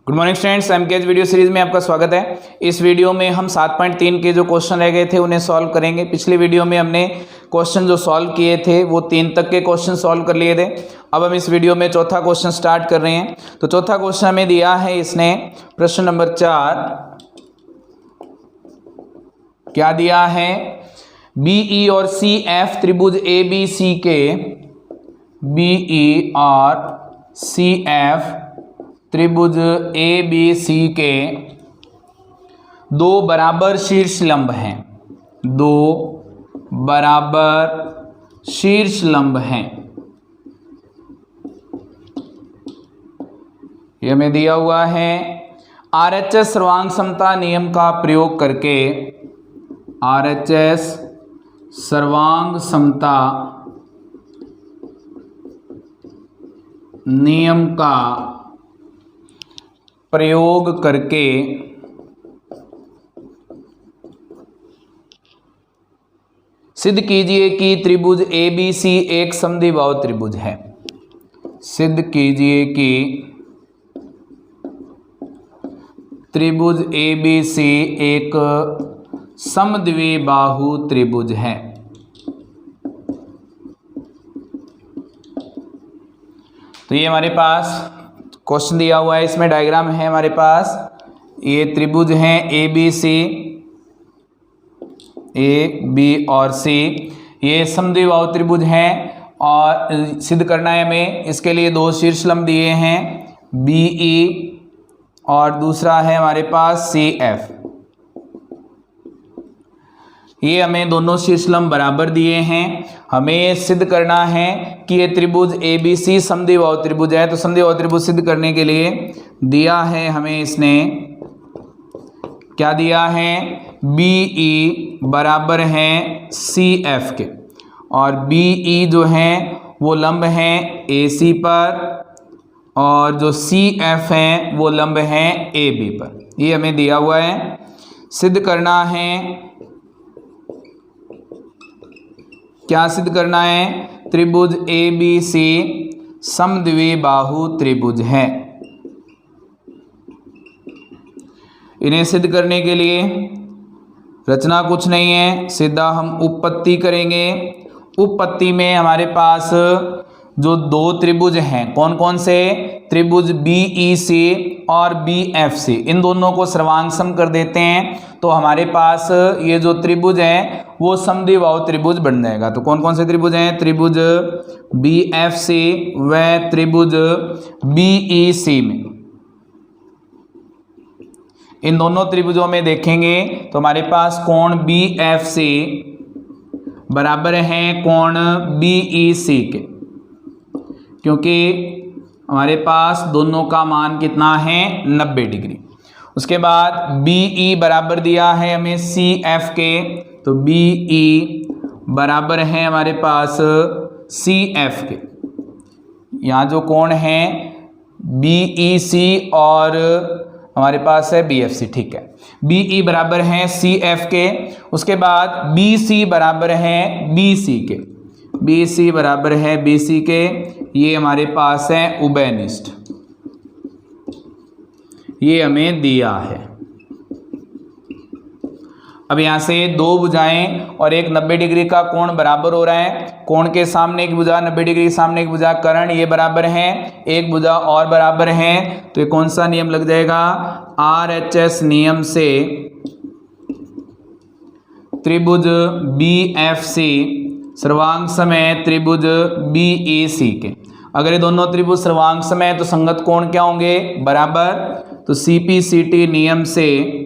Good morning students, MKH video series में आपका स्वागत है। इस वीडियो में हम 7.3 के जो क्वेश्चन रह गए थे उन्हें सॉल्व करेंगे। पिछली वीडियो में हमने क्वेश्चन जो सॉल्व किए थे वो 3 तक के क्वेश्चन सॉल्व कर लिए थे। अब हम इस वीडियो में चौथा क्वेश्चन स्टार्ट कर रहे हैं। तो चौथा क्वेश्चन हमें दिया है, इसने प्रश्न नंबर 4 क्या दिया है, बीई और सी एफ त्रिभुज ए बी सी के, बीई और सी एफ त्रिभुज ए बी सी के दो बराबर शीर्ष लंब हैं, दो बराबर शीर्ष लंब हैं। ये हमें दिया हुआ है। आरएचएस सर्वांग समता नियम का प्रयोग करके, आरएचएस सर्वांग समता नियम का प्रयोग करके सिद्ध कीजिए कि त्रिभुज ए बी सी एक समद्विबाहु त्रिभुज है। सिद्ध कीजिए कि त्रिभुज ए बी सी एक समद्विबाहु त्रिभुज है। तो ये हमारे पास क्वेश्चन दिया हुआ है, इसमें डायग्राम है हमारे पास। ये त्रिभुज हैं A B C, A B और सी, ये समद्विबाहु त्रिभुज हैं और सिद्ध करना है हमें। इसके लिए दो शीर्ष लंब दिए हैं, बी ई और दूसरा है हमारे पास सी एफ। ये हमें दोनों शीर्षलंब बराबर दिए हैं। हमें सिद्ध करना है कि ये त्रिभुज ए बी सी समद्विबाहु त्रिभुज है। तो समद्विबाहु त्रिभुज सिद्ध करने के लिए दिया है हमें, इसने क्या दिया है, बी ई बराबर है सी एफ के, और बी ई जो है वो लंब है ए सी पर, और जो सी एफ है वो लंब है ए बी पर। ये हमें दिया हुआ है। सिद्ध करना है, क्या सिद्ध करना है, त्रिभुज ए बी सी समद्विबाहु त्रिभुज है। इन्हें सिद्ध करने के लिए रचना कुछ नहीं है, सीधा हम उपपत्ति करेंगे। उपपत्ति में हमारे पास जो दो त्रिभुज हैं, कौन कौन से, त्रिभुज बी ई सी और बी एफ सी, इन दोनों को सर्वांग सम कर देते हैं। तो हमारे पास ये जो त्रिभुज है वो समद्विबाहु त्रिभुज बन जाएगा। तो कौन कौन से त्रिभुज हैं, त्रिभुज बी एफ सी व त्रिभुज बी ई सी में। इन दोनों त्रिभुजों में देखेंगे तो हमारे पास कोण बी एफ सी बराबर है कोण बी ई सी के, क्योंकि हमारे पास दोनों का मान कितना है, 90 डिग्री। उसके बाद बी ई बराबर दिया है हमें सी एफ के, तो बी ई बराबर है हमारे पास सी एफ के। यहाँ जो कोण है बी ई सी और हमारे पास है बी एफ सी, ठीक है। बी ई बराबर है सी एफ के। उसके बाद बी सी बराबर है बी सी के, बी सी बराबर है बी सी के। ये हमारे पास है उभयनिष्ठ, ये हमें दिया है। अब यहाँ से दो भुजाएं और एक 90 डिग्री का कोण बराबर हो रहा है। कोण के सामने एक भुजा, 90 डिग्री सामने एक भुजा, कर्ण ये बराबर है, एक भुजा और बराबर है। तो ये कौन सा नियम लग जाएगा, आरएचएस नियम से त्रिभुज बी एफ सी सर्वांग सम है त्रिभुज बी ई सी के। अगर ये दोनों त्रिभुज सर्वांग सम है तो संगत कोण क्या होंगे, बराबर। तो सीपीसीटी नियम से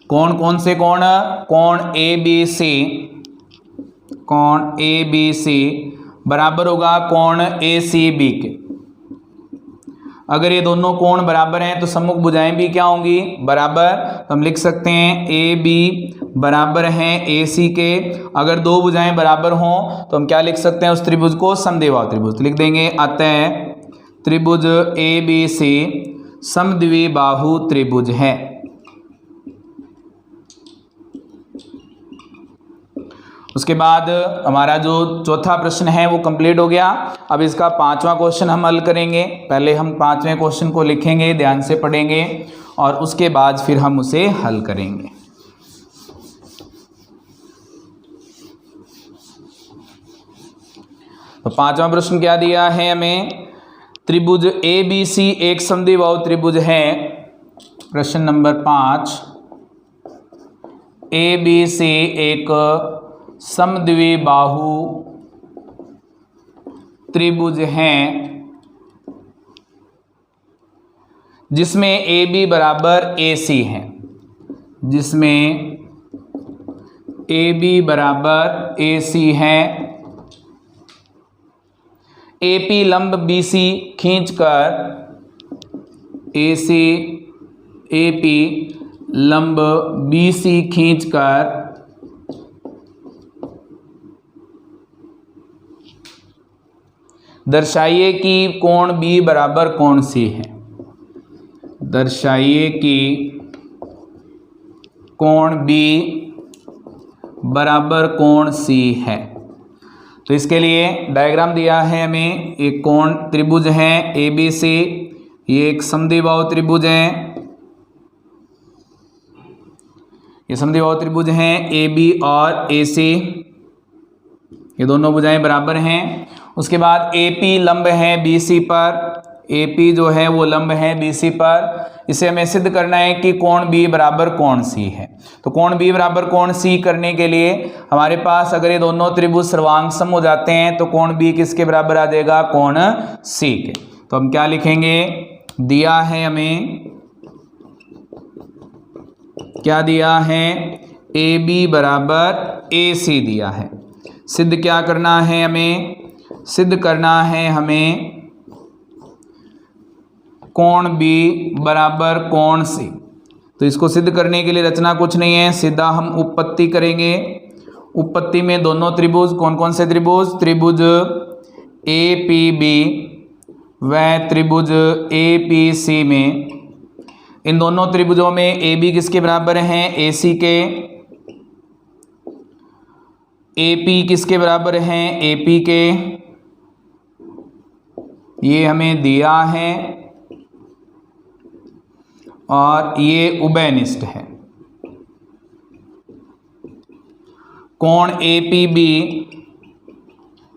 कौन कौन से कोण, कोण ए बी सी, कोण ए बी सी बराबर होगा कोण ए सी बी के। अगर ये दोनों कोण बराबर हैं तो सम्मुख भुजाएं भी क्या होंगी, बराबर। तो हम लिख सकते हैं ए बी बराबर हैं ए सी के। अगर दो भुजाएं बराबर हों तो हम क्या लिख सकते हैं, उस त्रिभुज को समद्विबाहु त्रिभुज। तो लिख देंगे, अतः त्रिभुज ए बी सी समद्विबाहु त्रिभुज है। उसके बाद हमारा जो चौथा प्रश्न है वो कंप्लीट हो गया। अब इसका पांचवा क्वेश्चन हम हल करेंगे। पहले हम पांचवें क्वेश्चन को लिखेंगे, ध्यान से पढ़ेंगे और उसके बाद फिर हम उसे हल करेंगे। तो पांचवा प्रश्न क्या दिया है हमें, त्रिभुज ABC एक समद्विबाहु त्रिभुज है। प्रश्न नंबर 5, ABC एक समद्विबाहु त्रिभुज है जिसमें AB बराबर AC है, जिसमें AB बराबर AC है। AP लंब BC खींचकर, AP लंब BC खींचकर दर्शाइए कि कोण B बराबर कोण C है। दर्शाइए कि कोण B बराबर कोण C है। तो इसके लिए डायग्राम दिया है हमें। एक कोण त्रिभुज है ABC, ये एक समद्विबाहु त्रिभुज है। ये समद्विबाहु त्रिभुज हैं AB और AC, ये दोनों भुजाएं बराबर हैं। उसके बाद AP लंब है BC पर, AP जो है वो लंब है BC पर। इसे हमें सिद्ध करना है कि कोण B बराबर कोण C है। तो कोण B बराबर कोण C करने के लिए हमारे पास अगर ये दोनों त्रिभुज सर्वांग सम हो जाते हैं तो कोण B किसके बराबर आ जाएगा, कोण C के। तो हम क्या लिखेंगे, दिया है हमें, क्या दिया है, AB बराबर AC दिया है। सिद्ध क्या करना है हमें, सिद्ध करना है हमें कोण B बराबर कोण C। तो इसको सिद्ध करने के लिए रचना कुछ नहीं है, सीधा हम उपपत्ति करेंगे। उपपत्ति में दोनों त्रिभुज, कौन कौन से त्रिभुज, त्रिभुज APB व त्रिभुज APC में, इन दोनों त्रिभुजों में AB किसके बराबर हैं, AC के। AP किसके बराबर हैं, AP के। ये हमें दिया है और ये उभयनिष्ठ है। कोण APB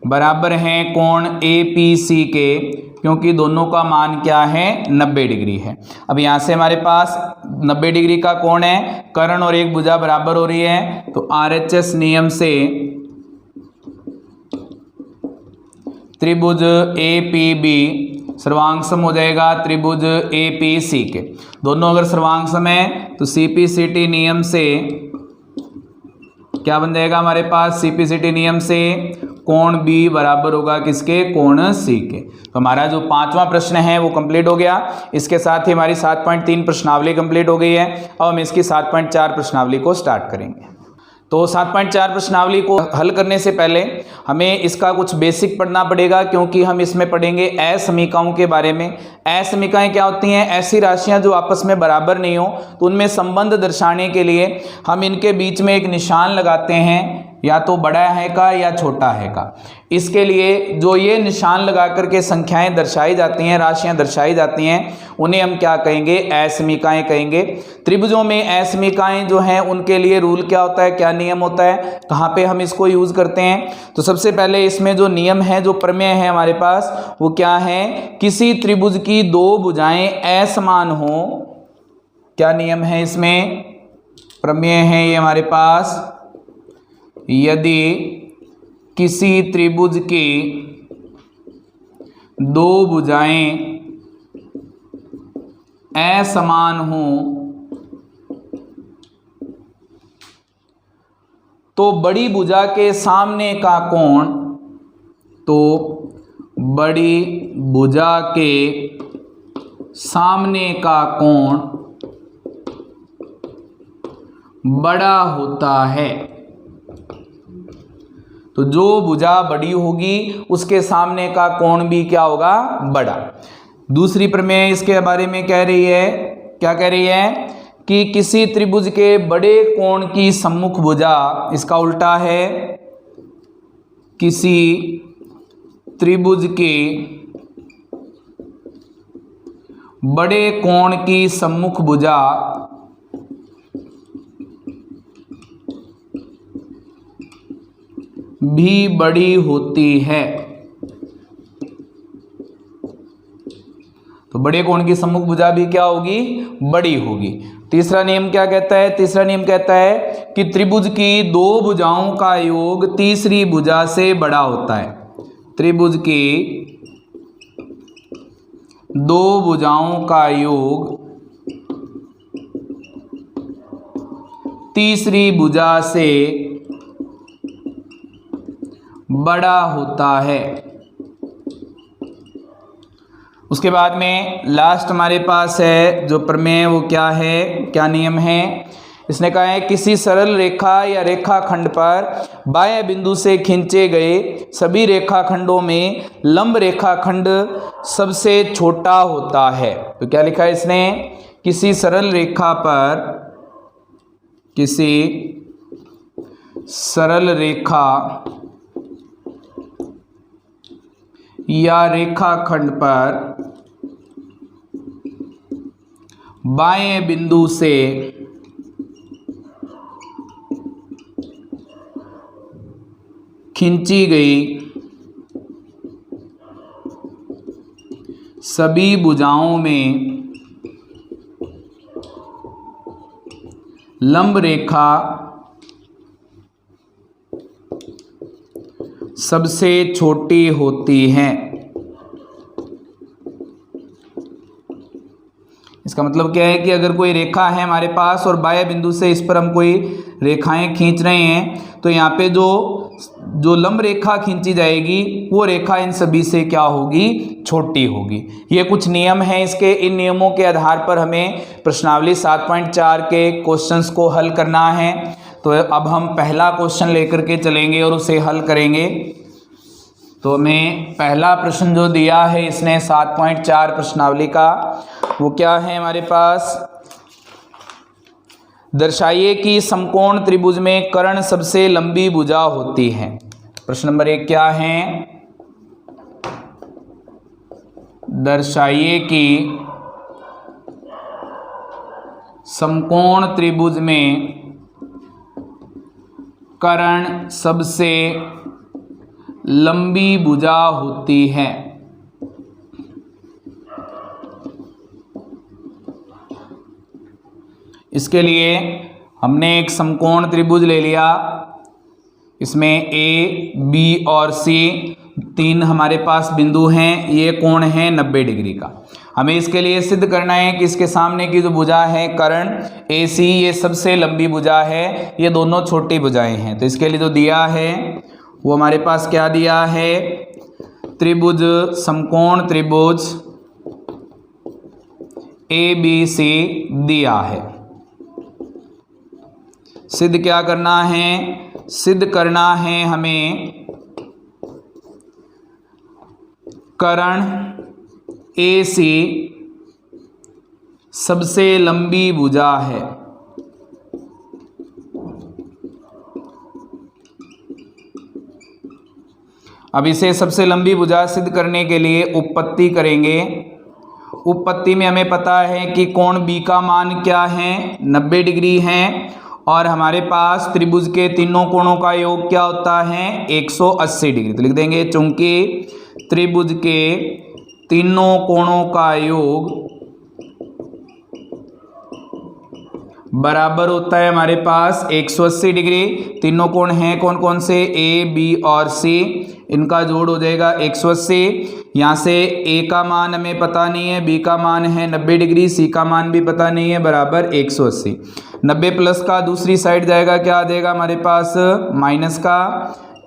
बराबर है कोण APC के, क्योंकि दोनों का मान क्या है, 90 डिग्री है। अब यहां से हमारे पास 90 डिग्री का कोण है, कर्ण और एक भुजा बराबर हो रही है, तो RHS नियम से त्रिभुज APB सर्वांग सम हो जाएगा त्रिभुज APC के। दोनों अगर सर्वांग सम है तो CPCT नियम से क्या बन जाएगा हमारे पास, CPCT नियम से कोण B बराबर होगा किसके, कोण C के। तो हमारा जो पांचवा प्रश्न है वो कंप्लीट हो गया। इसके साथ ही हमारी 7.3 प्रश्नावली कंप्लीट हो गई है। अब हम इसकी 7.4 प्रश्नावली को स्टार्ट करेंगे। तो 7.4 प्रश्नावली को हल करने से पहले हमें इसका कुछ बेसिक पढ़ना पड़ेगा, क्योंकि हम इसमें पढ़ेंगे असमीकाओं के बारे में। असमीकाएं क्या होती हैं, ऐसी राशियां जो आपस में बराबर नहीं हो, तो उनमें संबंध दर्शाने के लिए हम इनके बीच में एक निशान लगाते हैं, या तो बड़ा है का या छोटा है का। इसके लिए जो ये निशान लगा करके संख्याएं दर्शाई जाती हैं, राशियां दर्शाई जाती हैं, उन्हें हम क्या कहेंगे, असमीकाएं कहेंगे। त्रिभुजों में असमीकाएं जो हैं उनके लिए रूल क्या होता है, क्या नियम होता है, कहाँ पे हम इसको यूज करते हैं। तो सबसे पहले इसमें जो नियम है, जो प्रमेय है हमारे पास, वो क्या है, किसी त्रिभुज की दो भुजाएं असमान हो। क्या नियम है इसमें, प्रमेय है ये हमारे पास, यदि किसी त्रिभुज की दो भुजाएं असमान हो तो बड़ी भुजा के सामने का कोण, तो बड़ी भुजा के सामने का कोण बड़ा होता है। तो जो भुजा बड़ी होगी उसके सामने का कोण भी क्या होगा, बड़ा। दूसरी प्रमेय इसके बारे में कह रही है, क्या कह रही है, कि किसी त्रिभुज के बड़े कोण की सम्मुख भुजा, इसका उल्टा है, किसी त्रिभुज के बड़े कोण की सम्मुख भुजा भी बड़ी होती है। तो बड़े कोण की सम्मुख भुजा भी क्या होगी? बड़ी होगी। तीसरा नियम क्या कहता है? तीसरा नियम कहता है कि त्रिभुज की दो भुजाओं का योग तीसरी भुजा से बड़ा होता है। त्रिभुज की दो भुजाओं का योग तीसरी भुजा से बड़ा होता है। उसके बाद में लास्ट हमारे पास है जो प्रमेय, वो क्या है, क्या नियम है? इसने कहा है किसी सरल रेखा या रेखाखंड पर बाएं बिंदु से खींचे गए सभी रेखाखंडों में लंब रेखाखंड सबसे छोटा होता है। तो क्या लिखा है इसने? किसी सरल रेखा पर, किसी सरल रेखा या रेखाखंड पर बाएं बिंदु से खींची गई सभी भुजाओं में लंब रेखा सबसे छोटी होती है। इसका मतलब क्या है कि अगर कोई रेखा है हमारे पास और बाएं बिंदु से इस पर हम कोई रेखाएं खींच रहे हैं तो यहाँ पे जो लंब रेखा खींची जाएगी वो रेखा इन सभी से क्या होगी? छोटी होगी। ये कुछ नियम हैं इसके। इन नियमों के आधार पर हमें प्रश्नावली 7.4 के क्वेश्चंस को हल करना है। तो अब हम पहला क्वेश्चन लेकर के चलेंगे और उसे हल करेंगे। तो हमें पहला प्रश्न जो दिया है इसने 7.4 प्रश्नावली का, वो क्या है हमारे पास? दर्शाइए कि समकोण त्रिभुज में कर्ण सबसे लंबी भुजा होती है। प्रश्न नंबर 1 क्या है? दर्शाइए कि समकोण त्रिभुज में कर्ण सबसे लंबी भुजा होती है। इसके लिए हमने एक समकोण त्रिभुज ले लिया। इसमें ए, बी और सी तीन हमारे पास बिंदु हैं। ये कोण है 90 डिग्री का। हमें इसके लिए सिद्ध करना है कि इसके सामने की जो भुजा है कर्ण ए सी, ये सबसे लंबी भुजा है, ये दोनों छोटी भुजाएं हैं। तो इसके लिए जो दिया है वो हमारे पास क्या दिया है? त्रिभुज, समकोण त्रिभुज ए बी सी दिया है। सिद्ध क्या करना है? सिद्ध करना है हमें कर्ण ए सी सबसे लंबी भुजा है। अब इसे सबसे लंबी भुजा सिद्ध करने के लिए उपपत्ति करेंगे। उपपत्ति में हमें पता है कि कोण बी का मान क्या है? 90 डिग्री है। और हमारे पास त्रिभुज के तीनों कोणों का योग क्या होता है? 180 डिग्री। तो लिख देंगे चूंकि त्रिभुज के तीनों कोणों का योग बराबर होता है हमारे पास 180 डिग्री। तीनों कोण हैं कौन कौन से? ए, बी और सी। इनका जोड़ हो जाएगा 180। यहाँ से ए का मान हमें पता नहीं है, बी का मान है 90 डिग्री, सी का मान भी पता नहीं है, बराबर 180। 90 प्लस का दूसरी साइड जाएगा, क्या आ जाएगा हमारे पास? माइनस का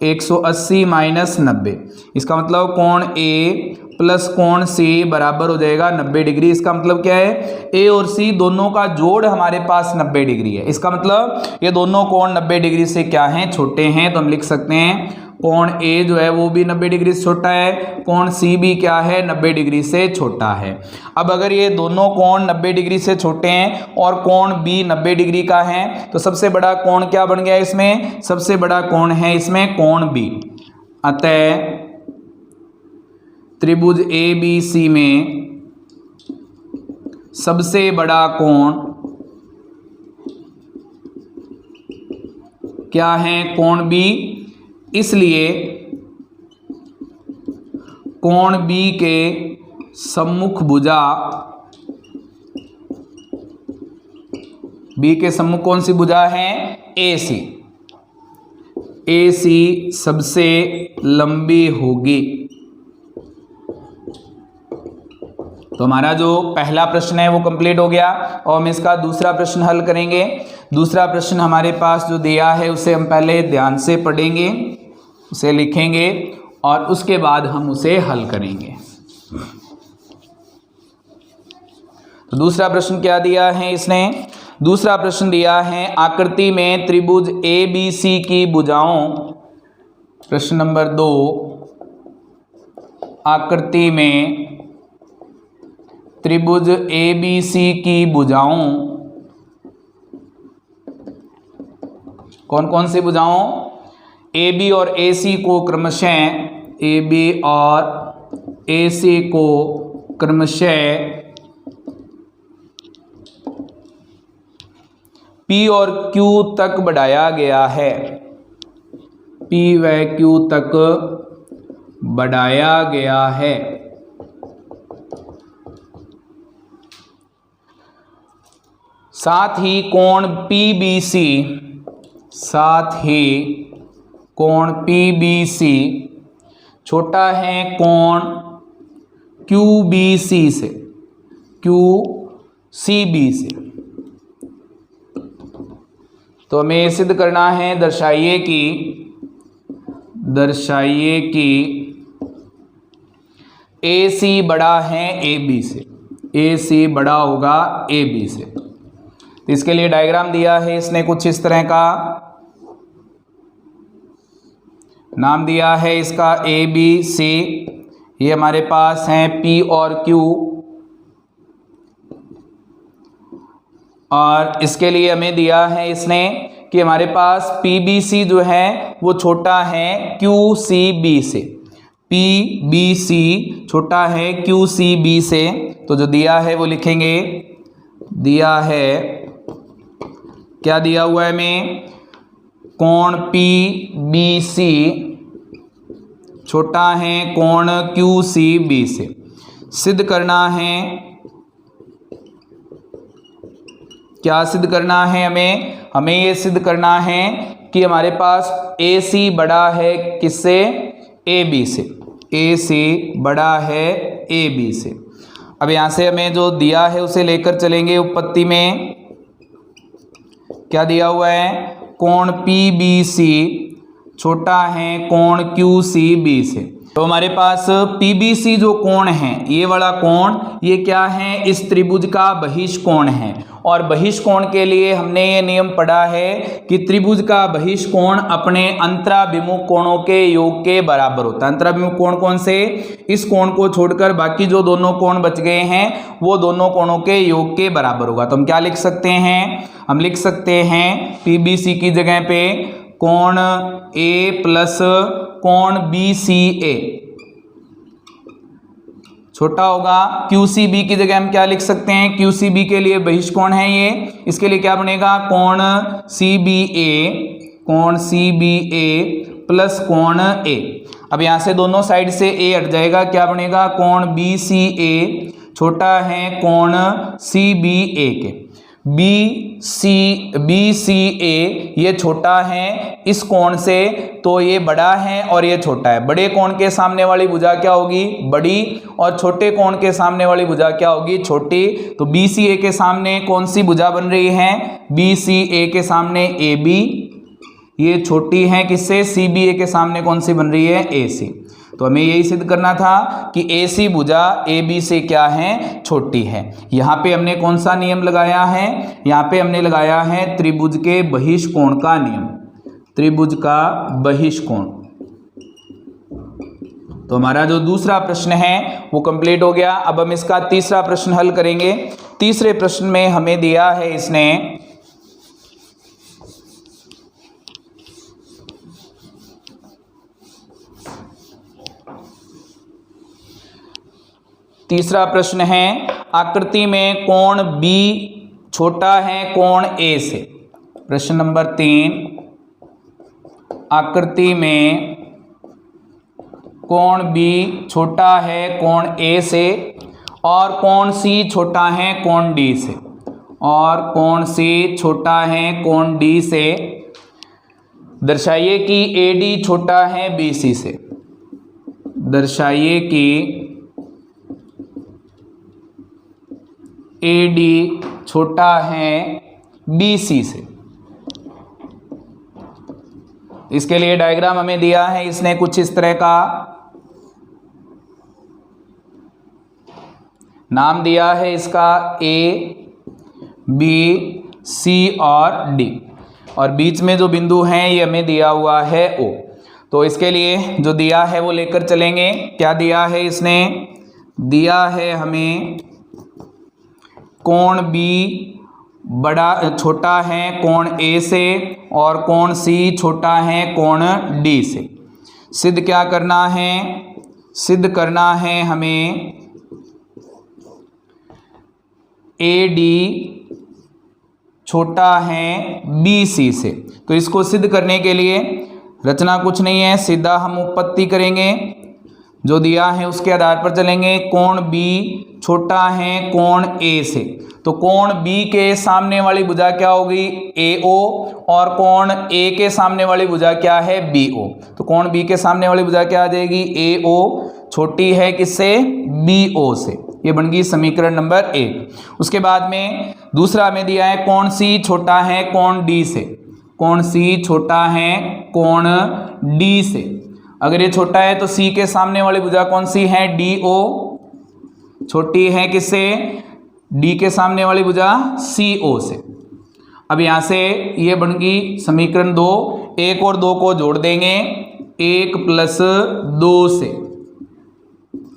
180 माइनस 90। इसका मतलब कोण ए प्लस कोण सी बराबर हो जाएगा 90 डिग्री। इसका मतलब क्या है? ए और सी दोनों का जोड़ हमारे पास 90 डिग्री है। इसका मतलब ये दोनों कोण 90 डिग्री से क्या हैं? छोटे हैं। तो हम लिख सकते हैं कोण ए जो है वो भी 90 डिग्री से छोटा है, कोण सी भी क्या है? 90 डिग्री से छोटा है। अब अगर ये दोनों कोण 90 डिग्री से छोटे हैं और कोण बी 90 डिग्री का है तो सबसे बड़ा कोण क्या बन गया इसमें? सबसे बड़ा कोण है इसमें कोण बी। अतः त्रिभुज ABC में सबसे बड़ा कोण क्या है? कोण B। इसलिए कोण B के सम्मुख भुजा, B के सम्मुख कौन सी भुजा है? AC। AC सबसे लंबी होगी। तो हमारा जो पहला प्रश्न है वो कंप्लीट हो गया और हम इसका दूसरा प्रश्न हल करेंगे। दूसरा प्रश्न हमारे पास जो दिया है उसे हम पहले ध्यान से पढ़ेंगे, उसे लिखेंगे और उसके बाद हम उसे हल करेंगे। तो दूसरा प्रश्न क्या दिया है इसने? दूसरा प्रश्न दिया है आकृति में त्रिभुज ABC की भुजाओं, प्रश्न नंबर 2, आकृति में त्रिभुज ABC की भुजाओं, कौन कौन सी भुजाओं? AB और AC को क्रमशः, AB और AC को क्रमशः P और Q तक बढ़ाया गया है। P व Q तक बढ़ाया गया है। साथ ही कोण PBC, साथ ही कोण PBC छोटा है कोण QBC से, QCB से। तो हमें ये सिद्ध करना है, दर्शाइए कि AC बड़ा है AB से, AC बड़ा होगा AB से। इसके लिए डायग्राम दिया है इसने कुछ इस तरह का, नाम दिया है इसका ABC। ये हमारे पास हैं P और Q और इसके लिए हमें दिया है इसने कि हमारे पास PBC जो है वो छोटा है QCB से, PBC छोटा है QCB से। तो जो दिया है वो लिखेंगे, दिया है, क्या दिया हुआ है हमें? कोण PBC छोटा है कोण QCB से। सिद्ध करना है, क्या सिद्ध करना है हमें? हमें ये सिद्ध करना है कि हमारे पास AC बड़ा है किससे? AB से। AC बड़ा है AB से। अब यहाँ से हमें जो दिया है उसे लेकर चलेंगे उत्पत्ति में। क्या दिया हुआ है? कोण PBC छोटा है कोण QCB से। तो हमारे पास PBC जो कोण है, ये वाला कोण, ये क्या है? इस त्रिभुज का बहिष्कोण है। और बहिष्कोण के लिए हमने ये नियम पढ़ा है कि त्रिभुज का बहिष्कोण अपने अंतराभिमुख कोणों के योग के बराबर होता है। अंतराभिमुख कोण कौन से? इस कोण को छोड़कर बाकी जो दोनों कोण बच गए हैं वो दोनों कोणों के योग के बराबर होगा। तो हम क्या लिख सकते हैं? हम लिख सकते हैं PBC की जगह पे कोण A प्लस कोण BCA छोटा होगा। QCB की जगह हम क्या लिख सकते हैं? QCB के लिए बहिष्कोण है ये, इसके लिए क्या बनेगा? कोण CBA, कोण CBA प्लस कोण A। अब यहाँ से दोनों साइड से A हट जाएगा, क्या बनेगा? कोण BCA छोटा है कोण CBA के। BCA ये छोटा है इस कोण से, तो ये बड़ा है और ये छोटा है। बड़े कोण के सामने वाली भुजा क्या होगी? बड़ी, और छोटे कोण के सामने वाली भुजा क्या होगी? छोटी। तो BCA के सामने कौन सी भुजा बन रही है? BCA के सामने AB, ये छोटी है किससे? CBA के सामने कौन सी बन रही है? AC। तो हमें यही सिद्ध करना था कि AC भुजा AB से क्या है? छोटी है। यहाँ पे हमने कौन सा नियम लगाया है? यहाँ पे हमने लगाया है त्रिभुज के बहिष्कोण का नियम, त्रिभुज का बहिष्कोण। तो हमारा जो दूसरा प्रश्न है वो कंप्लीट हो गया। अब हम इसका तीसरा प्रश्न हल करेंगे। तीसरे प्रश्न में हमें दिया है इसने तीसरा प्रश्न है, आकृति में कोण बी छोटा है कोण ए से। प्रश्न नंबर 3, आकृति में कोण बी छोटा है कोण ए से और कोण सी छोटा है कोण डी से, और कोण सी छोटा है कोण डी से। दर्शाइए कि ए डी छोटा है बी सी से। दर्शाइए कि ए डी छोटा है बी सी से। इसके लिए डायग्राम हमें दिया है, इसने कुछ इस तरह का नाम दिया है इसका, ए बी सी और डी, और बीच में जो बिंदु हैं ये हमें दिया हुआ है ओ। तो इसके लिए जो दिया है वो लेकर चलेंगे। क्या दिया है इसने? दिया है हमें कोण बी बड़ा छोटा है कोण ए से और कोण सी छोटा है कोण डी से। सिद्ध क्या करना है? सिद्ध करना है हमें ए डी छोटा है बी सी से। तो इसको सिद्ध करने के लिए रचना कुछ नहीं है, सीधा हम उत्पत्ति करेंगे, जो दिया है उसके आधार पर चलेंगे। कोण बी छोटा है कोण ए से, तो कोण बी के सामने वाली भुजा क्या होगी? ए ओ, और कोण ए के सामने वाली भुजा क्या है? B O. तो कोण बी के सामने वाली भुजा क्या आ जाएगी? ए ओ छोटी है किससे? बी ओ से। ये बन गई समीकरण नंबर 1। उसके बाद में दूसरा हमें दिया है कोण सी छोटा है कोण डी से। कोण सी छोटा है कोण डी से। अगर ये छोटा है तो सी के सामने वाली भुजा कौन सी है? D O. छोटी है किससे? डी के सामने वाली भुजा सी ओ से। अब यहाँ से ये बन गई समीकरण 2। 1 और 2 को जोड़ देंगे, 1 + 2 से।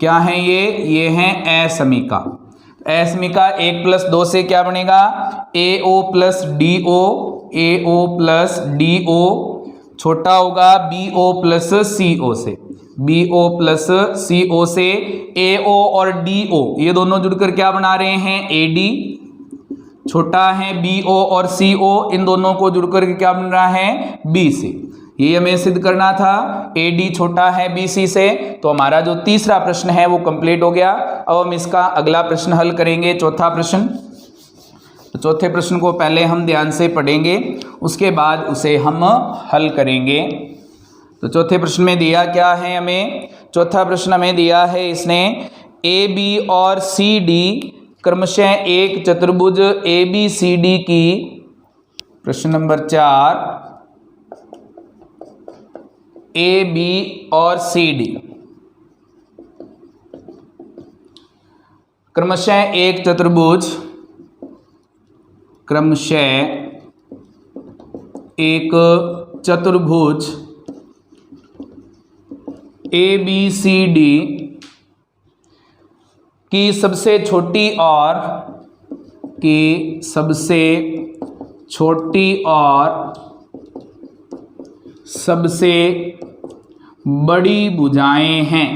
क्या है ये है असमीका। असमीका 1 + 2 से क्या बनेगा? ए ओ प्लस डी ओ। ए ओ प्लस डी ओ छोटा होगा बी ओ प्लस सी ओ से। बी ओ प्लस सी ओ से ए ओ और डी ओ ये दोनों जुड़कर क्या बना रहे हैं? A D. छोटा है बी ओ और सी ओ, इन दोनों को जुड़कर क्या बन रहा है? B C. ये हमें सिद्ध करना था, ए डी छोटा है बी सी से। तो हमारा जो तीसरा प्रश्न है वो कंप्लीट हो गया। अब हम इसका अगला प्रश्न हल करेंगे, चौथा प्रश्न। तो चौथे प्रश्न को पहले हम ध्यान से पढ़ेंगे, उसके बाद उसे हम हल करेंगे। तो चौथे प्रश्न में दिया क्या है हमें? चौथा प्रश्न हमें दिया है इसने, ए बी और सी डी क्रमशः एक चतुर्भुज ए बी सी डी की। प्रश्न नंबर 4, ए बी और सी डी क्रमशः एक चतुर्भुज, क्रमशः एक चतुर्भुज ए बी सी डी की सबसे छोटी और सबसे बड़ी भुजाएं हैं।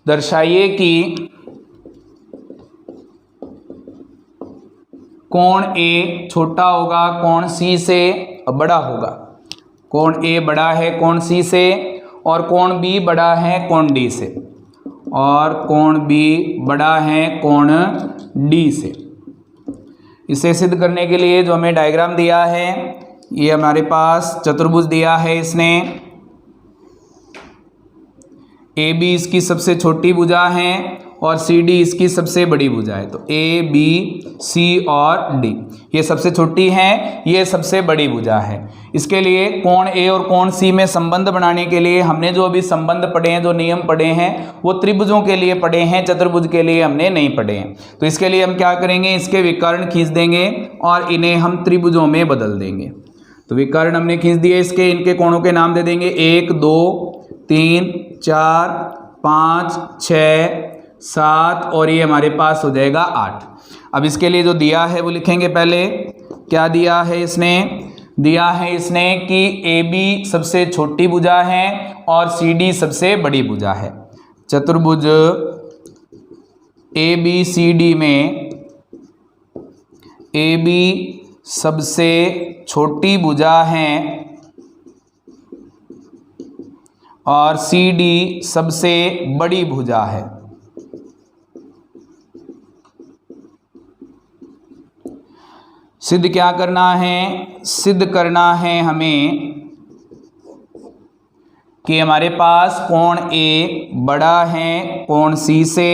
दर्शाइए कि कोण ए छोटा होगा कोण सी से बड़ा होगा। कोण ए बड़ा है कोण सी से, और कोण बी बड़ा है कोण डी से, और कोण बी बड़ा है कोण डी से। इसे सिद्ध करने के लिए जो हमें डायग्राम दिया है, ये हमारे पास चतुर्भुज दिया है इसने। ए बी इसकी सबसे छोटी भुजा है और सी डी इसकी सबसे बड़ी भुजा है। तो ए बी सी और डी ये सबसे छोटी है, ये सबसे बड़ी भुजा है। इसके लिए कोण ए और कोण सी में संबंध बनाने के लिए हमने जो अभी संबंध पढ़े हैं, जो नियम पढ़े हैं, वो त्रिभुजों के लिए पढ़े हैं, चतुर्भुज के लिए हमने नहीं पढ़े हैं। तो इसके लिए हम क्या करेंगे? इसके विकर्ण खींच देंगे और इन्हें हम त्रिभुजों में बदल देंगे। तो विकर्ण हमने खींच दिए इसके, इनके कोणों के नाम दे देंगे 1 2 3 4 5 6 7 और ये हमारे पास हो जाएगा 8। अब इसके लिए जो दिया है वो लिखेंगे। पहले क्या दिया है इसने? दिया है इसने कि ए बी सबसे छोटी भुजा है और सी डी सबसे बड़ी भुजा है। चतुर्भुज ए बी सी डी में ए बी सबसे छोटी भुजा है और सी डी सबसे बड़ी भुजा है। सिद्ध क्या करना है? सिद्ध करना है हमें कि हमारे पास कोण ए बड़ा है कोण सी से,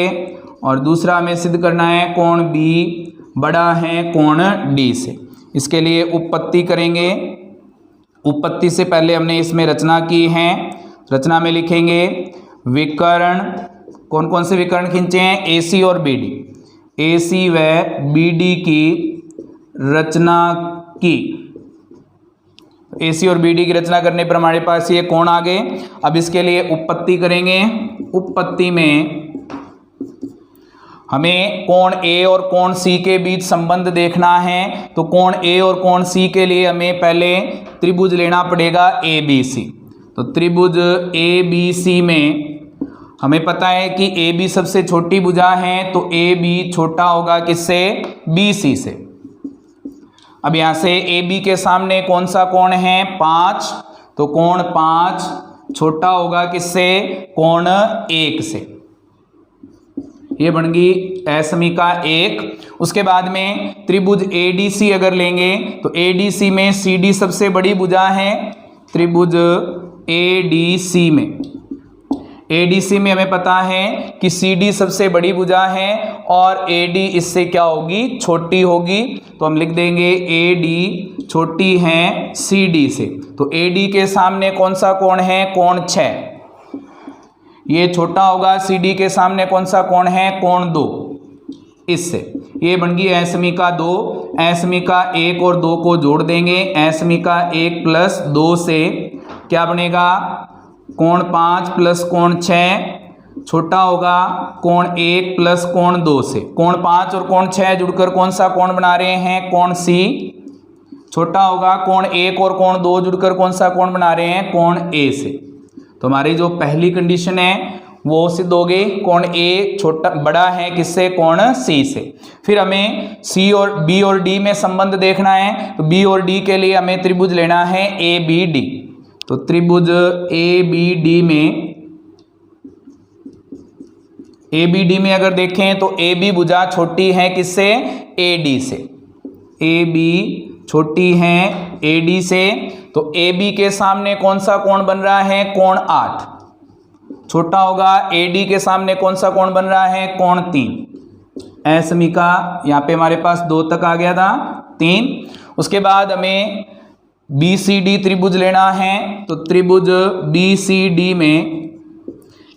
और दूसरा हमें सिद्ध करना है कोण बी बड़ा है कोण डी से। इसके लिए उपपत्ति करेंगे। उपपत्ति से पहले हमने इसमें रचना की है। रचना में लिखेंगे विकर्ण। कौन कौन से विकर्ण खींचे हैं? ए सी और बी डी। ए सी व बी डी की रचना की। ए सी और बी डी की रचना करने पर हमारे पास ये कोण आ गए। अब इसके लिए उपपत्ति करेंगे। उपपत्ति में हमें कोण ए और कोण सी के बीच संबंध देखना है। तो कोण ए और कोण सी के लिए हमें पहले त्रिभुज लेना पड़ेगा ए बी सी। तो त्रिभुज ए बी सी में हमें पता है कि ए बी सबसे छोटी भुजा है, तो ए बी छोटा होगा किससे? बी सी से। अब यहाँ से ए बी के सामने कौन सा कोण है? 5। तो कोण 5 छोटा होगा किससे? कोण 1 से। ये बन गई असमीका 1। उसके बाद में त्रिभुज ए डी सी अगर लेंगे तो ए डी सी में सी डी सबसे बड़ी भुजा है। त्रिभुज ए डी सी में ADC में हमें पता है कि CD सबसे बड़ी भुजा है और AD इससे क्या होगी? छोटी होगी। तो हम लिख देंगे AD छोटी है CD से। तो AD के सामने कौन सा कोण है? कोण 6। ये छोटा होगा CD के सामने कौन सा कोण है? कोण 2। इससे ये बन गई असमीका 2। असमीका 1 और 2 को जोड़ देंगे। असमीका 1 प्लस 2 से क्या बनेगा? कोण 5 प्लस कोण 6 छोटा होगा कोण 1 प्लस कोण 2 से। कोण 5 और कोण 6 जुड़कर कौन सा कोण बना रहे हैं? कोण C। छोटा होगा कोण 1 और कोण 2 जुड़कर कौन सा कोण बना रहे हैं? कोण A से। तो हमारी जो पहली कंडीशन है वो सिद्ध हो गई। कोण A छोटा बड़ा है किससे? कोण C से। फिर हमें C और B और D में संबंध देखना है। तो B और D के लिए हमें त्रिभुज लेना है ABD। तो त्रिभुज ABD में अगर देखें तो AB भुजा छोटी है किससे? AD से। AB छोटी है AD से। तो AB के सामने कौन सा कोण बन रहा है? कोण 8। छोटा होगा AD के सामने कौन सा कोण बन रहा है? कोण 3। असमीका यहाँ पे हमारे पास 2 तक आ गया था, 3। उसके बाद हमें BCD त्रिभुज लेना है। तो त्रिभुज BCD में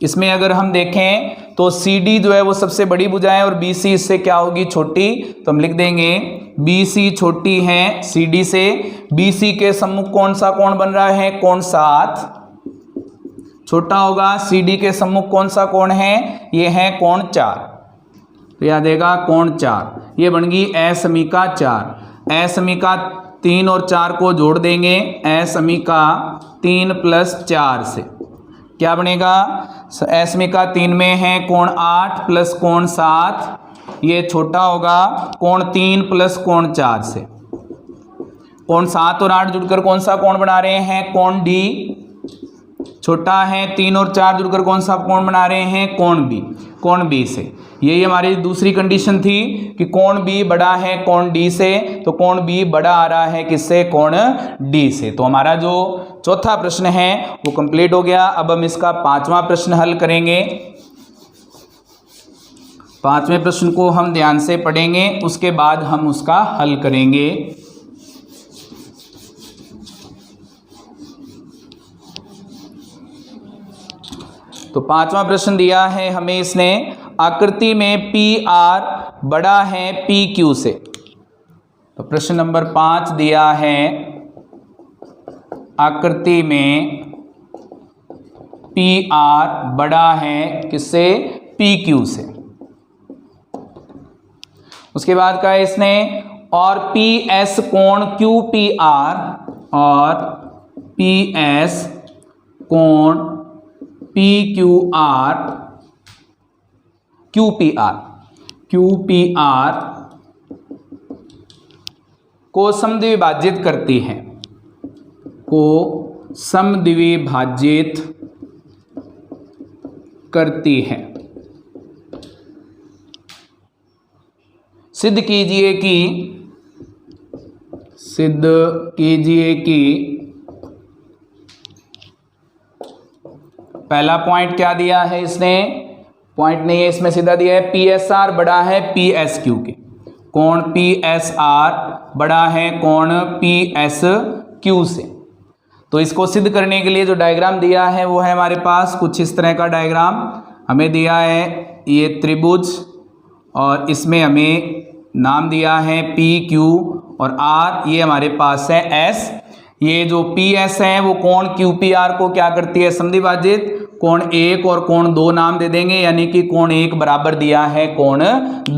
इसमें अगर हम देखें तो CD जो है वो सबसे बड़ी भुजा है और BC इससे क्या होगी? छोटी। तो हम लिख देंगे BC छोटी है CD से। BC के सम्मुख कौन सा कोण बन रहा है? कोण 7। छोटा होगा CD के सम्मुख कौन सा कोण है? ये है कोण 4। तो याद देगा कोण 4। ये बन गई असमीका 4। असमीका 3 और 4 को जोड़ देंगे। असमीका 3 प्लस 4 से क्या बनेगा? असमीका 3 में है कोण 8 प्लस कोण 7। ये छोटा होगा कोण 3 प्लस कोण 4 से। कोण 7 और 8 जुड़कर कौन सा कोण बना रहे हैं? कोण D। छोटा है 3 और 4 जुड़कर कौन सा कोण बना रहे हैं? कोण B। कोण B से। यही हमारी दूसरी कंडीशन थी कि कोण B बड़ा है कोण D से। तो कोण B बड़ा आ रहा है किससे? कोण D से। तो हमारा जो चौथा प्रश्न है वो कंप्लीट हो गया। अब हम इसका 5वां प्रश्न हल करेंगे। 5वें प्रश्न को हम ध्यान से पढ़ेंगे, उसके बाद हम उसका हल करेंगे। तो 5वां प्रश्न दिया है हमें इसने, आकृति में PR बड़ा है PQ से। तो प्रश्न नंबर 5 दिया है आकृति में PR बड़ा है किससे? PQ से। उसके बाद कहा इसने और PS कोण QPR और पी एस कोण P Q R Q P R को समद्विभाजित करती है, को समद्विभाजित करती है। सिद्ध कीजिए कि पहला पॉइंट क्या दिया है इसने, पॉइंट नहीं है इसमें, सीधा दिया है पी एस आर बड़ा है पी एस क्यू के, कोण पी एस आर बड़ा है कोण पी एस क्यू से। तो इसको सिद्ध करने के लिए जो डायग्राम दिया है वो है हमारे पास कुछ इस तरह का डायग्राम हमें दिया है, ये त्रिभुज और इसमें हमें नाम दिया है पी क्यू और आर, ये हमारे पास है एस। ये जो पी एस है वो कोण क्यू पी आर को क्या करती है, समद्विभाजित, कोण 1 और कोण 2 नाम दे देंगे, यानी कि कोण 1 बराबर दिया है कोण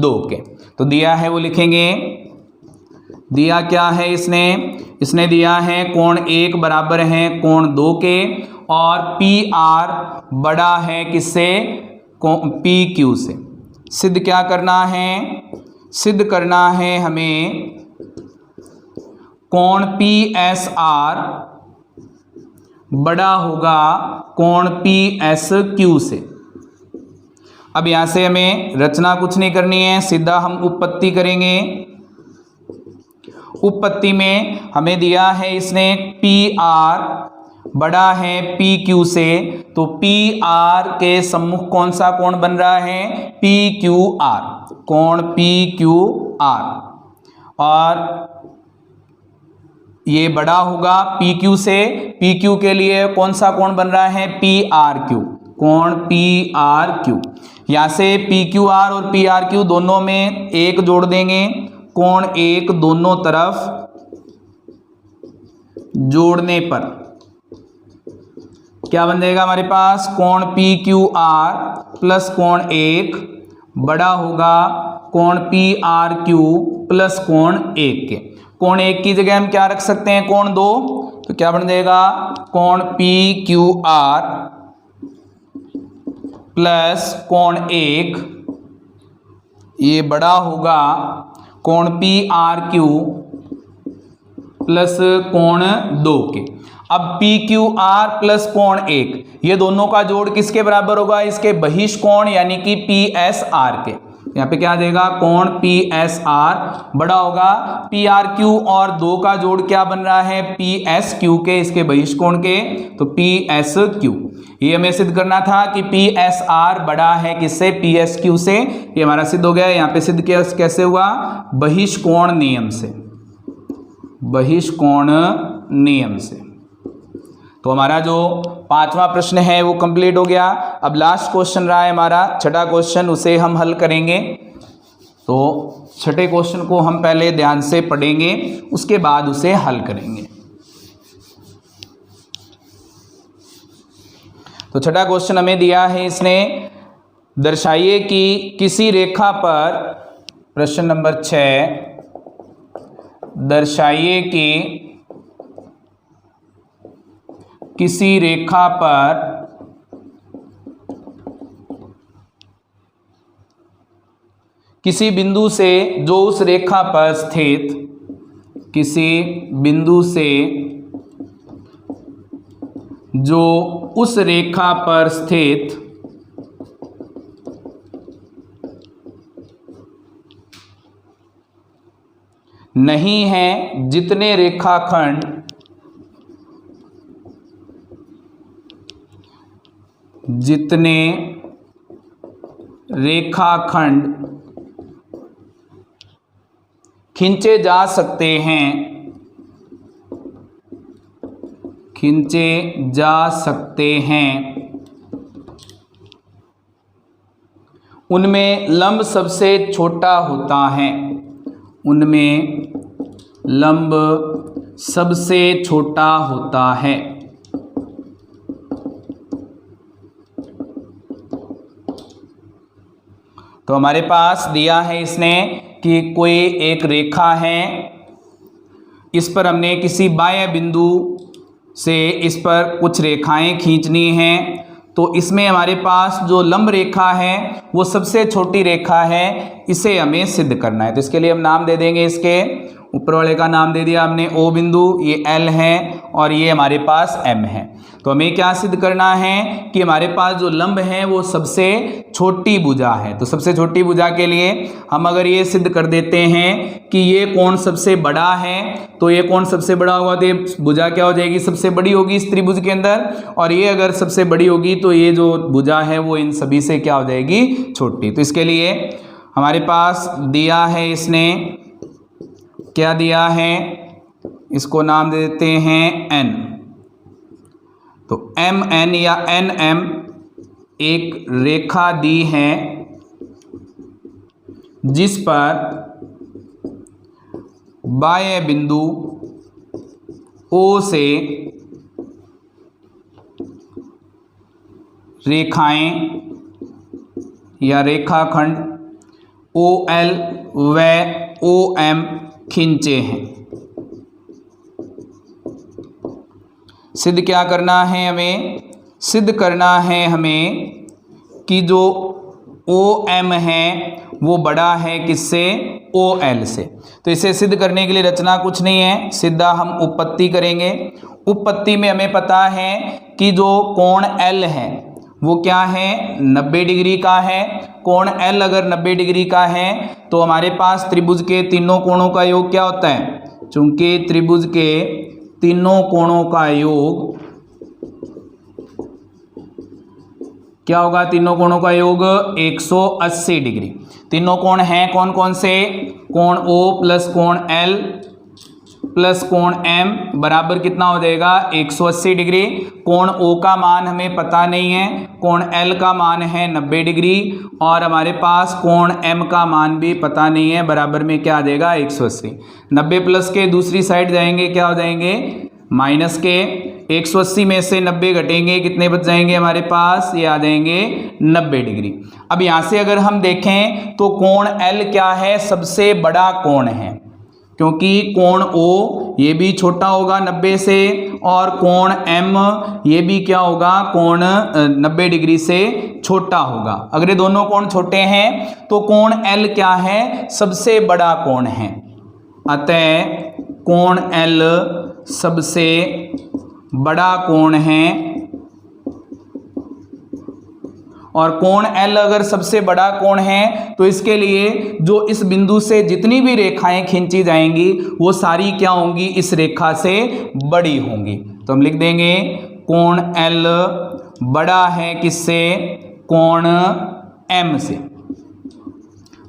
2 के। तो दिया है वो लिखेंगे, दिया क्या है इसने दिया है कोण 1 बराबर है कोण 2 के और पी आर बड़ा है किससे, पी क्यू से। सिद्ध क्या करना है, सिद्ध करना है हमें कोण पी एस आर बड़ा होगा कोण पी एस क्यू से। अब यहां से हमें रचना कुछ नहीं करनी है, सीधा हम उपपत्ति करेंगे। उपपत्ति में हमें दिया है इसने पी आर बड़ा है पी क्यू से, तो पी आर के सम्मुख कौन सा कोण बन रहा है, पी क्यू आर, कोण पी क्यू आर, और ये बड़ा होगा पी क्यू से। पी क्यू के लिए कौन सा कोण बन रहा है, पी आर क्यू, कोण पी आर क्यू। यहां से पी क्यू आर और पी आर क्यू दोनों में 1 जोड़ देंगे, कोण 1 दोनों तरफ जोड़ने पर क्या बन जाएगा हमारे पास, कोण पी क्यू आर प्लस कोण 1 बड़ा होगा कोण पी आर क्यू प्लस कोण 1 के। कोण 1 की जगह हम क्या रख सकते हैं, कोण 2, तो क्या बन जाएगा कोण पी क्यू आर प्लस कोण 1, ये बड़ा होगा कोण पी आर क्यू प्लस कोण 2 के। अब पी क्यू आर प्लस कोण 1 ये दोनों का जोड़ किसके बराबर होगा, इसके बहिष कोण यानी कि पी एस आर के। यहाँ पे क्या आ जाएगा, कोण पी एस आर बड़ा होगा पी आर क्यू और 2 का जोड़ क्या बन रहा है, पी एस क्यू के, इसके बहिष कोण के, तो पी एस क्यू। ये हमें सिद्ध करना था कि पी एस आर बड़ा है किससे, पी एस क्यू से। ये हमारा सिद्ध हो गया। यहाँ पे सिद्ध कैसे हुआ, बहिष कोण नियम से, बहिष कोण नियम से। तो हमारा जो 5वां प्रश्न है वो कंप्लीट हो गया। अब लास्ट क्वेश्चन रहा है हमारा 6ठा क्वेश्चन, उसे हम हल करेंगे। तो 6ठे क्वेश्चन को हम पहले ध्यान से पढ़ेंगे, उसके बाद उसे हल करेंगे। तो 6ठा क्वेश्चन हमें दिया है इसने, दर्शाइए कि किसी रेखा पर, प्रश्न नंबर 6, दर्शाइए कि किसी रेखा पर किसी बिंदु से जो उस रेखा पर स्थित, किसी बिंदु से जो उस रेखा पर स्थित नहीं है, जितने रेखाखंड खींचे जा सकते हैं, खींचे जा सकते हैं, उनमें लंब सबसे छोटा होता है, उनमें लंब सबसे छोटा होता है। तो हमारे पास दिया है इसने कि कोई एक रेखा है, इस पर हमने किसी बाह्य बिंदु से इस पर कुछ रेखाएं खींचनी हैं, तो इसमें हमारे पास जो लंब रेखा है वो सबसे छोटी रेखा है, इसे हमें सिद्ध करना है। तो इसके लिए हम नाम दे देंगे, इसके ऊपर वाले का नाम दे दिया हमने O बिंदु, ये L है और ये हमारे पास M है। तो हमें क्या सिद्ध करना है कि हमारे पास जो लंब है वो सबसे छोटी भुजा है। तो सबसे छोटी भुजा के लिए हम अगर ये सिद्ध कर देते हैं कि ये कोण सबसे बड़ा है, तो ये कोण सबसे बड़ा होगा तो ये भुजा क्या हो जाएगी, सबसे बड़ी होगी इस त्रिभुज के अंदर। और ये अगर सबसे बड़ी होगी तो ये जो भुजा है वो इन सभी से क्या हो जाएगी, छोटी। तो इसके लिए हमारे पास दिया है, इसने क्या दिया है, इसको नाम दे देते हैं n। तो MN या NM एक रेखा दी है जिस पर बाह्य बिंदु O से रेखाएं या रेखाखंड OL व OM खींचे हैं। सिद्ध क्या करना है, हमें सिद्ध करना है हमें कि जो OM है वो बड़ा है किससे, OL से। तो इसे सिद्ध करने के लिए रचना कुछ नहीं है, सीधा हम उपपत्ति करेंगे। उपपत्ति में हमें पता है कि जो कोण L है वो क्या है, 90 डिग्री का है। कोण L अगर 90 डिग्री का है तो हमारे पास त्रिभुज के तीनों कोणों का योग क्या होता है, चूंकि त्रिभुज के तीनों कोणों का योग क्या होगा, तीनों कोणों का योग 180 डिग्री। तीनों कोण हैं कौन कौन से, कोण O प्लस कोण L प्लस कोण M बराबर कितना हो जाएगा, 180 डिग्री। कोण O का मान हमें पता नहीं है, कोण L का मान है 90 डिग्री और हमारे पास कोण M का मान भी पता नहीं है, बराबर में क्या आ जाएगा, 180। 90 प्लस के दूसरी साइड जाएंगे, क्या हो जाएंगे, माइनस के। 180 में से 90 घटेंगे, कितने बच जाएंगे हमारे पास, ये आ जाएंगे 90 डिग्री। अब यहाँ से अगर हम देखें तो कोण L क्या है, सबसे बड़ा कोण है, क्योंकि कोण O ये भी छोटा होगा 90 से और कोण M ये भी क्या होगा, कोण 90 डिग्री से छोटा होगा। अगर ये दोनों कोण छोटे हैं तो कोण L क्या है, सबसे बड़ा कोण है। अतः कोण L सबसे बड़ा कोण है और कोण L अगर सबसे बड़ा कोण है तो इसके लिए जो इस बिंदु से जितनी भी रेखाएं खींची जाएंगी वो सारी क्या होंगी, इस रेखा से बड़ी होंगी। तो हम लिख देंगे कोण L बड़ा है किससे, कोण M से।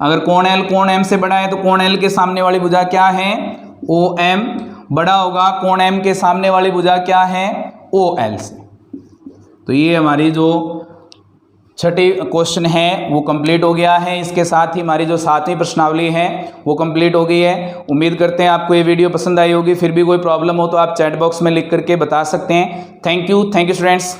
अगर कोण L कोण M से बड़ा है तो कोण L के सामने वाली भुजा क्या है, OM बड़ा होगा कोण M के सामने वाली भुजा क्या है, OL से। तो ये हमारी जो छठी क्वेश्चन है वो कंप्लीट हो गया है। इसके साथ ही हमारी जो 7वीं प्रश्नावली है वो कंप्लीट हो गई है। उम्मीद करते हैं आपको ये वीडियो पसंद आई होगी। फिर भी कोई प्रॉब्लम हो तो आप चैट बॉक्स में लिख करके बता सकते हैं। Thank you students.